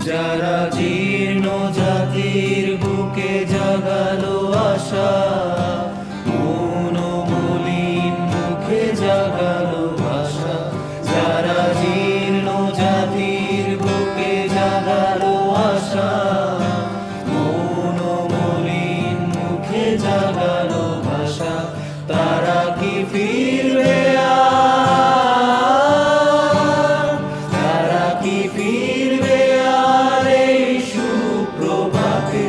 যারা জীর্ণ জাতির বুকে জাগালো আশা, মৌন মলিন মুখে জাগালো ভাষা। যারা জীর্ণ জাতির বুকে জাগালো আশা, মৌন মলিন মুখে জাগালো ভাষা। তারা কি ফিরবে আর? তারা কি ফিরবে আর এই সুপ্রভাতে?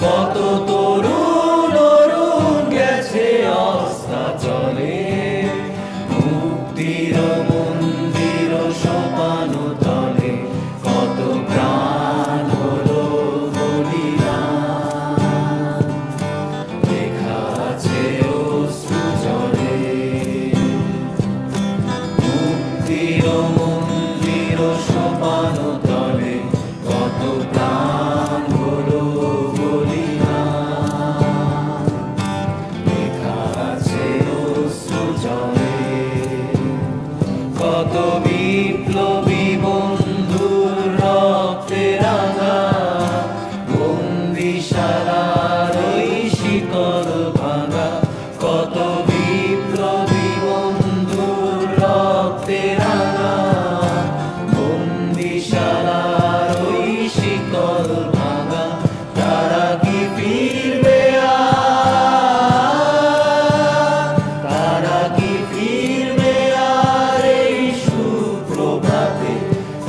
কত তরুণ অরুণ গেছে অস্তাচলে, মুক্তির মন্দির সোপান তলে। কত প্রাণ হলো বলিদান, লেখা আছে অশ্রু জলে। মুক্তির মন্দির সোপান তলে, কত প্রাণ হলো বলিদান, লেখা আছে অশ্রু জলে। কত বিপ্লবী বন্ধুর রক্তে রাঙা বন্দিশালার ওই শিকল ভাঙা। কত বিপ্লবী বন্ধুর রক্তে রাঙা বন্দিশালার ওই শিকল ভাঙা। তারা কি ফিরবে আর? তারা কি ফিরবে আর এই সুপ্রভাতে?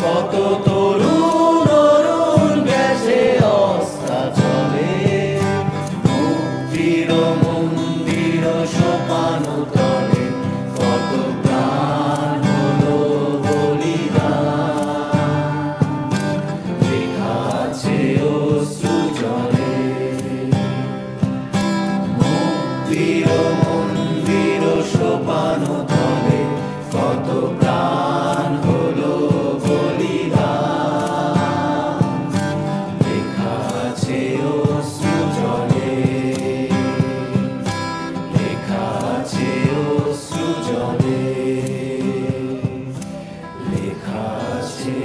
কত তরুণ অরুণ গেছে অস্তাচলে, মুক্তির মন্দির সোপান তলে। কত প্রাণ হলো বলিদান, লেখা আছে অশ্রু জলে। মুক্তির মন্দির সোপান তলে, কত প্রাণ হলো বলিদান, লেখা আছে অশ্রু জলে। লেখা আছে অশ্রু জলে, লেখা আছে